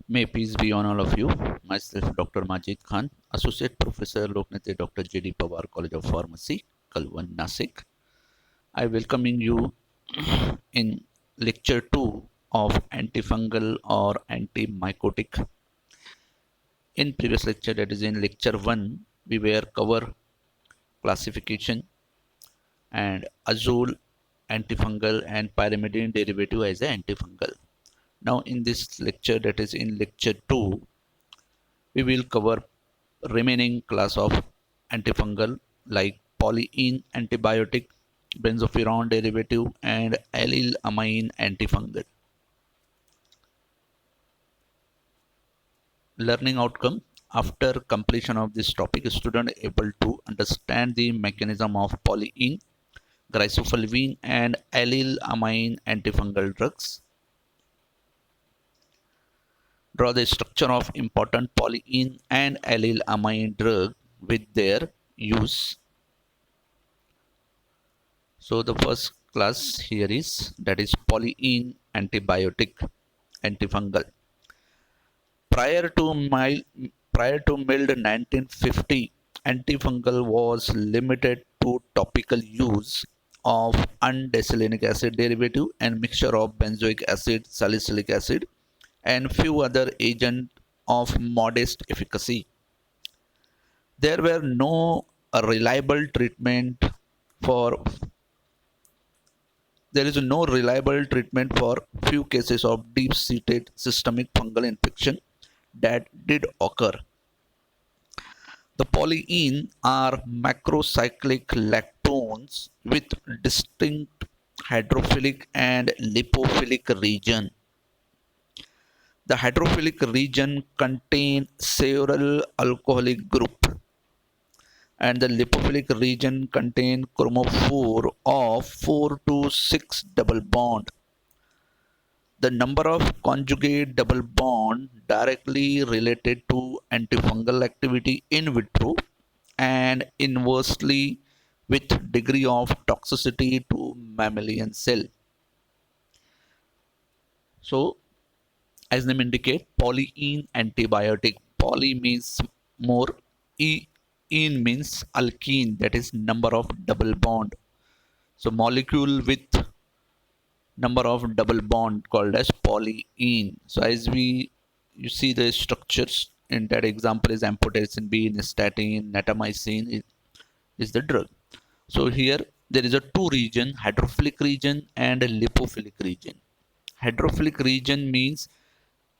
May peace be on all of you. Myself, Dr. Majid Khan, Associate Professor, Loknete Dr. J.D. Pawar College of Pharmacy, Kalwan, Nasik. I welcoming you in lecture 2 of antifungal or antimycotic. In previous lecture, that is in lecture 1, we were cover classification and azole antifungal and pyrimidine derivative as a antifungal. Now in this lecture, that is in lecture 2, we will cover remaining class of antifungal like polyene antibiotic, benzofuran derivative, and allylamine antifungal. Learning outcome: after completion of this topic, student able to understand the mechanism of polyene, glycophyllene, and allylamine antifungal drugs. Draw the structure of important polyene and allylamine drug with their use. So the first class here is, that is polyene antibiotic antifungal. Prior to mild 1950, antifungal was limited to topical use of undecylenic acid derivative and mixture of benzoic acid, salicylic acid, and few other agents of modest efficacy. There were no reliable treatment for There is no reliable treatment for few cases of deep-seated systemic fungal infection that did occur. The polyene are macrocyclic lactones with distinct hydrophilic and lipophilic region. The hydrophilic region contain several alcoholic group, and the lipophilic region contain chromophore of 4 to 6 double bond. The number of conjugate double bond directly related to antifungal activity in vitro and inversely with degree of toxicity to mammalian cell. So as name indicate, polyene antibiotic. Poly means more, ene means alkene, that is number of double bond. So molecule with number of double bond called as polyene. So as you see the structures in that example is amphotericin B, nystatin, natamycin is the drug. So here there is a two region, hydrophilic region and a lipophilic region. Hydrophilic region means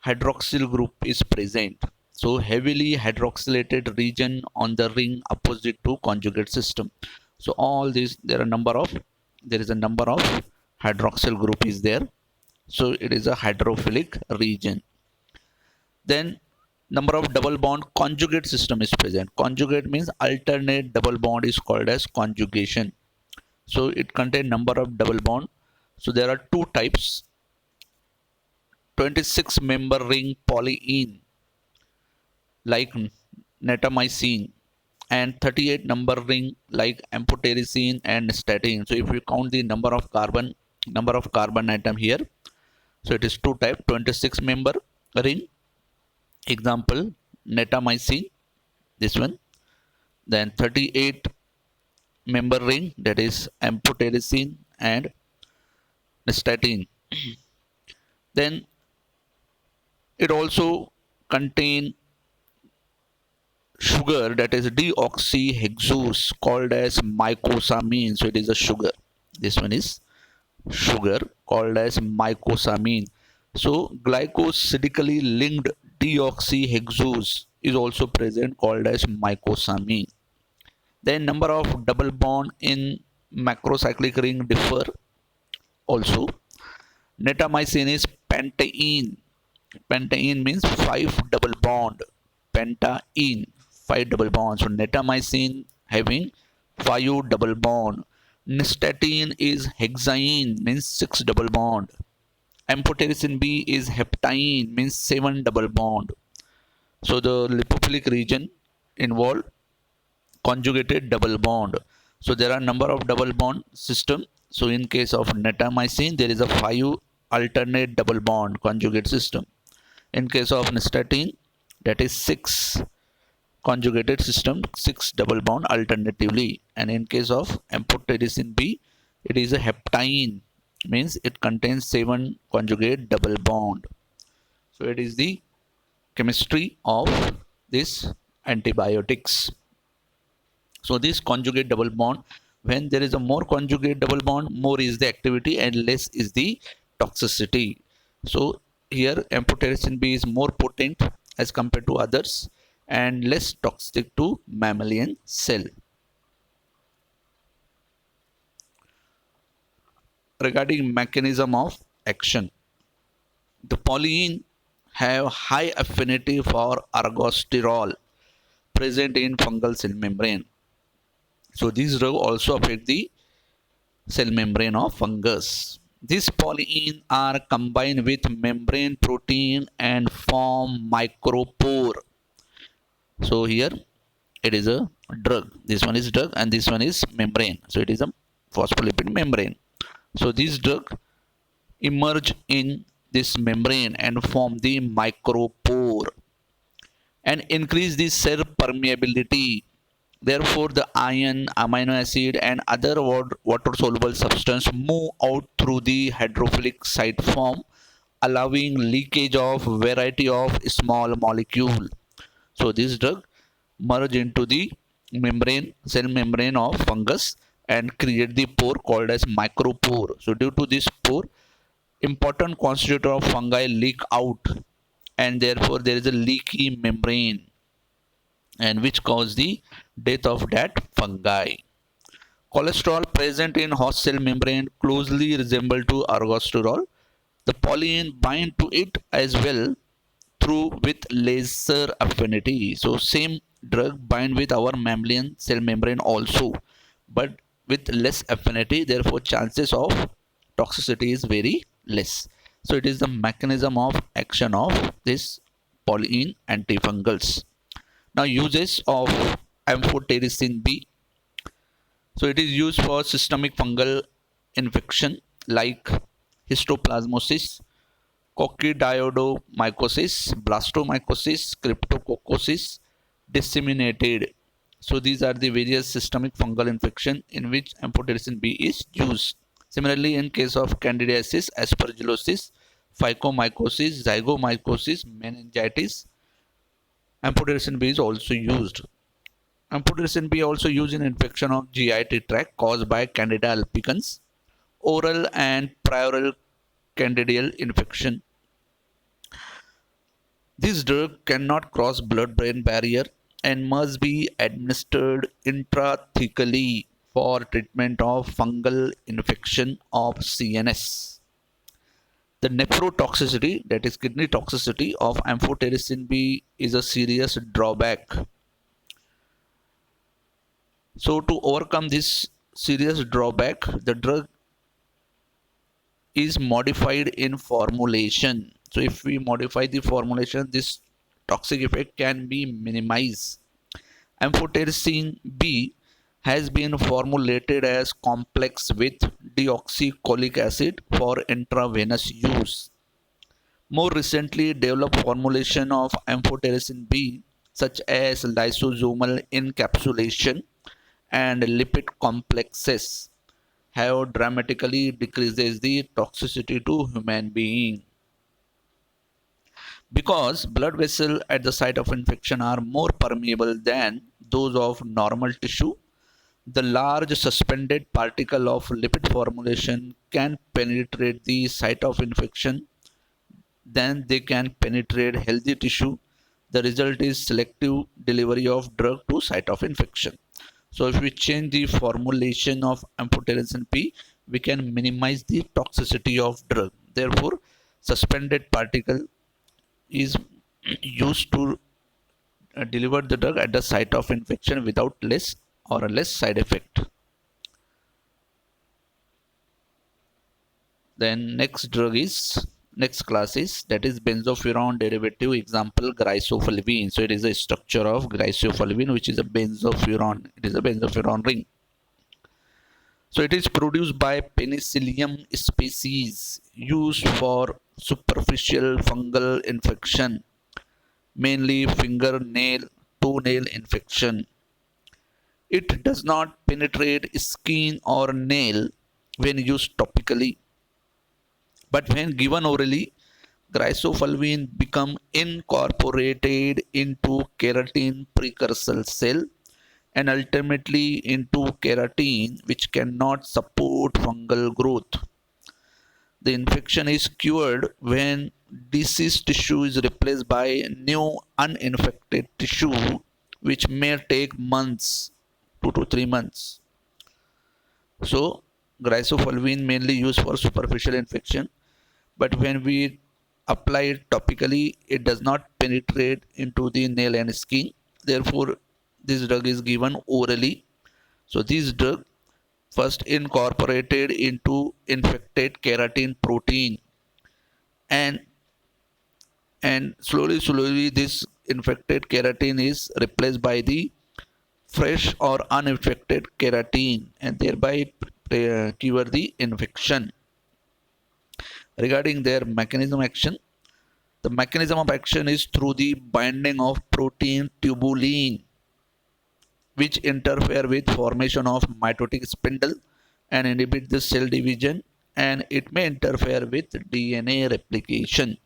hydroxyl group is present. So heavily hydroxylated region on the ring opposite to conjugate system. So all these there is a number of hydroxyl group is there. So it is a hydrophilic region. Then number of double bond conjugate system is present. Conjugate means alternate double bond is called as conjugation. So it contains number of double bond. So there are two types: 26 member ring polyene like natamycin and 38 number ring like amphotericin and nystatin. So if you count the number of carbon atom here, so it is two type: 26 member ring, example natamycin, this one, then 38 member ring, that is amphotericin and nystatin. Then it also contain sugar, that is deoxyhexose called as mycosamine. So it is a sugar. This one is sugar called as mycosamine. So glycosidically linked deoxyhexose is also present called as mycosamine. Then number of double bond in macrocyclic ring differ also. Natamycin is pentaene. Pentaene means 5 double bond. Pentaene, 5 double bonds. So natamycin having 5 double bond. Nystatin is hexane, means 6 double bond. Amphotericin B is heptine, means 7 double bond. So the lipophilic region involved conjugated double bond. So there are number of double bond system. So in case of natamycin, there is a 5 alternate double bond conjugate system. In case of nystatin, that is 6 conjugated system, 6 double bond alternatively. And in case of amphotericin B, it is a heptine, means it contains 7 conjugate double bond. So it is the chemistry of this antibiotics. So this conjugate double bond, when there is a more conjugate double bond, more is the activity and less is the toxicity. So here amphotericin B is more potent as compared to others and less toxic to mammalian cell. Regarding mechanism of action, the polyene have high affinity for ergosterol present in fungal cell membrane. So these drug also affect the cell membrane of fungus. These polyene are combined with membrane protein and form micropore. So here it is a drug. This one is drug and this one is membrane. So it is a phospholipid membrane. So this drug emerge in this membrane and form the micropore and increase the cell permeability. Therefore, the iron, amino acid, and other water-soluble substance move out through the hydrophilic site form, allowing leakage of variety of small molecule. So this drug merge into the membrane, cell membrane of fungus and create the pore called as micropore. So due to this pore, important constituent of fungi leak out and therefore there is a leaky membrane and which cause the death of that fungi. Cholesterol present in host cell membrane closely resemble to ergosterol. The polyene bind to it as well through with lesser affinity. So same drug bind with our mammalian cell membrane also, but with less affinity. Therefore, chances of toxicity is very less. So it is the mechanism of action of this polyene antifungals. Now uses of amphotericin B. So it is used for systemic fungal infection like histoplasmosis, coccidioidomycosis, blastomycosis, cryptococcosis, disseminated. So these are the various systemic fungal infection in which amphotericin B is used. Similarly, in case of candidiasis, aspergillosis, phycomycosis, zygomycosis, meningitis, amphotericin B is also used. Amphotericin B also used in infection of GI tract caused by Candida albicans, oral and perioral candidial infection. This drug cannot cross blood-brain barrier and must be administered intrathecally for treatment of fungal infection of CNS. The nephrotoxicity, that is kidney toxicity of amphotericin B is a serious drawback. So to overcome this serious drawback, the drug is modified in formulation. So if we modify the formulation, this toxic effect can be minimized. Amphotericin B has been formulated as complex with deoxycholic acid for intravenous use. More recently developed formulation of amphotericin B such as lysosomal encapsulation and lipid complexes have dramatically decreases the toxicity to human being. Because blood vessels at the site of infection are more permeable than those of normal tissue, the large suspended particle of lipid formulation can penetrate the site of infection than they can penetrate healthy tissue. The result is selective delivery of drug to site of infection. So if we change the formulation of amphotericin B, we can minimize the toxicity of drug. Therefore, suspended particle is used to deliver the drug at the site of infection without less or a less side effect. Then next class is that is benzofuran derivative, example glycopholvine. So it is a structure of glycopholvine which is a benzofuran. It is a benzofuran ring. So it is produced by Penicillium species used for superficial fungal infection, mainly fingernail, toenail infection. It does not penetrate skin or nail when used topically, but when given orally, Chrysofulvin become incorporated into keratin precursor cell and ultimately into keratin, which cannot support fungal growth. The infection is cured when diseased tissue is replaced by new uninfected tissue, which may take months, 2 to 3 months. So, Chrysofulvin mainly used for superficial infection, but when we apply it topically, it does not penetrate into the nail and skin. Therefore, this drug is given orally. So, this drug first incorporated into infected keratin protein, and slowly this infected keratin is replaced by the fresh or uninfected keratin, and thereby cure the infection. Regarding their mechanism action, the mechanism of action is through the binding of protein tubulin, which interfere with formation of mitotic spindle and inhibit the cell division, and it may interfere with DNA replication.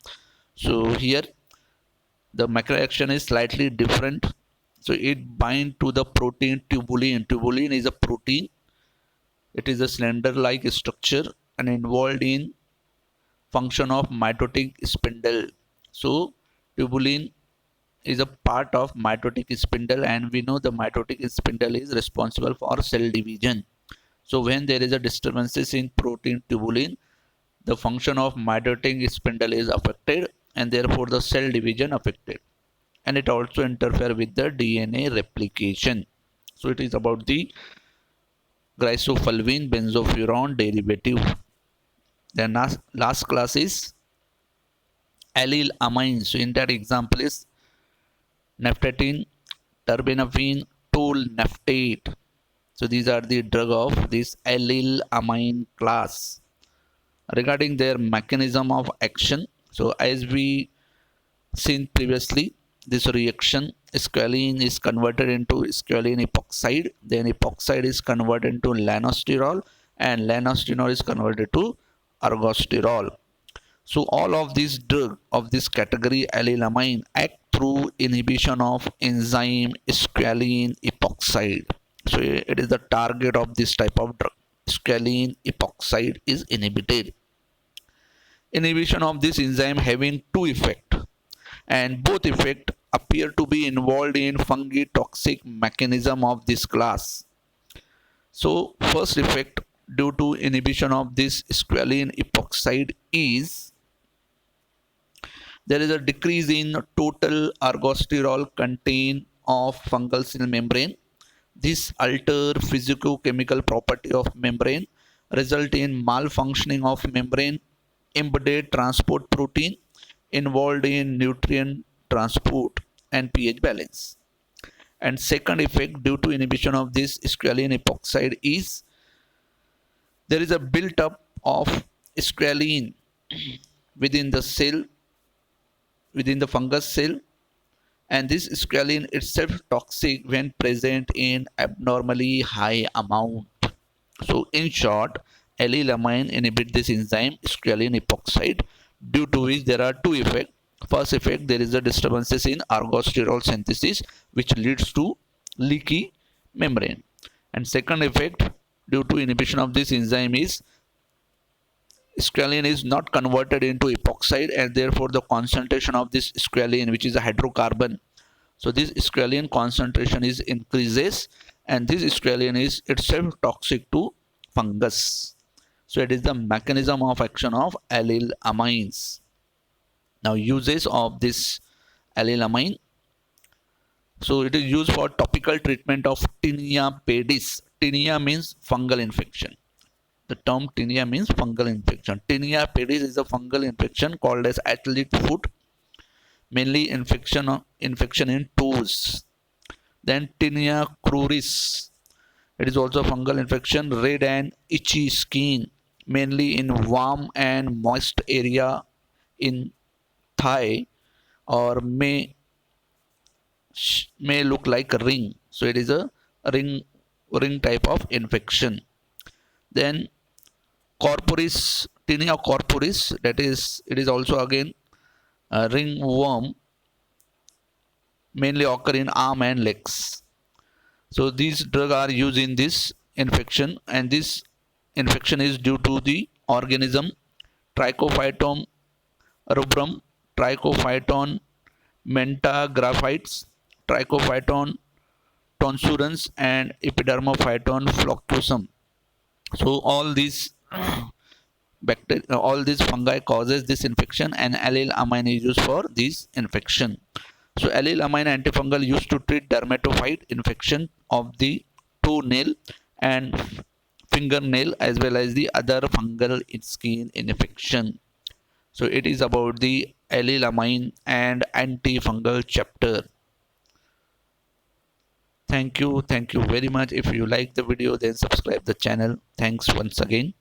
So here the mechanism action is slightly different. So it bind to the protein tubulin. Tubulin is a protein. It is a slender-like structure and involved in function of mitotic spindle. So tubulin is a part of mitotic spindle, and we know the mitotic spindle is responsible for cell division. So when there is a disturbances in protein tubulin, the function of mitotic spindle is affected, and therefore the cell division affected, and it also interfere with the DNA replication. So it is about the Chrysofulvin benzofuran derivative. Then last class is allyl amines. So in that example is naphthalene, terbinafine, tolnaftate. So these are the drug of this allyl amine class. Regarding their mechanism of action, so as we seen previously, this reaction squalene is converted into squalene epoxide, then epoxide is converted into lanosterol, and lanosterol is converted to ergosterol. So all of these drug of this category allylamine act through inhibition of enzyme squalene epoxide. So it is the target of this type of drug. Squalene epoxide is inhibited. Inhibition of this enzyme having two effects, and both effects appear to be involved in fungi toxic mechanism of this class. So first effect due to inhibition of this squalene epoxide is there is a decrease in total ergosterol content of fungal cell membrane. This alter physicochemical property of membrane, result in malfunctioning of membrane embedded transport protein involved in nutrient transport and pH balance. And second effect due to inhibition of this squalene epoxide is there is a built up of squalene within the cell, within the fungus cell, and this squalene itself toxic when present in abnormally high amount. So in short, allylamine inhibit this enzyme squalene epoxide, due to which there are two effects. First effect, there is a disturbances in ergosterol synthesis, which leads to leaky membrane. And second effect, due to inhibition of this enzyme is squalene is not converted into epoxide, and therefore the concentration of this squalene, which is a hydrocarbon, so this squalene concentration is increases, and this squalene is itself toxic to fungus. So it is the mechanism of action of allylamines. Now uses of this allylamine. So it is used for topical treatment of tinea pedis. Tinea means fungal infection. The term tinea means fungal infection. Tinea pedis is a fungal infection called as athlete foot, mainly infection in toes. Then tinea cruris. It is also a fungal infection, red and itchy skin, mainly in warm and moist area in thigh or may look like a ring. So it is a ring type of infection. Then corporis, tinea corporis, that is, it is also again a ringworm, mainly occur in arm and legs. So these drugs are used in this infection, and this infection is due to the organism Trichophyton rubrum, Trichophyton mentagaphytes, Trichophyton tonsurans, and Epidermophyton floccosum. So all these fungi causes this infection, and allylamine is used for this infection. So allylamine antifungal used to treat dermatophyte infection of the toenail and fingernail, as well as the other fungal skin infection. So it is about the allylamine and antifungal chapter. Thank you very much. If you like the video, then subscribe the channel. Thanks once again.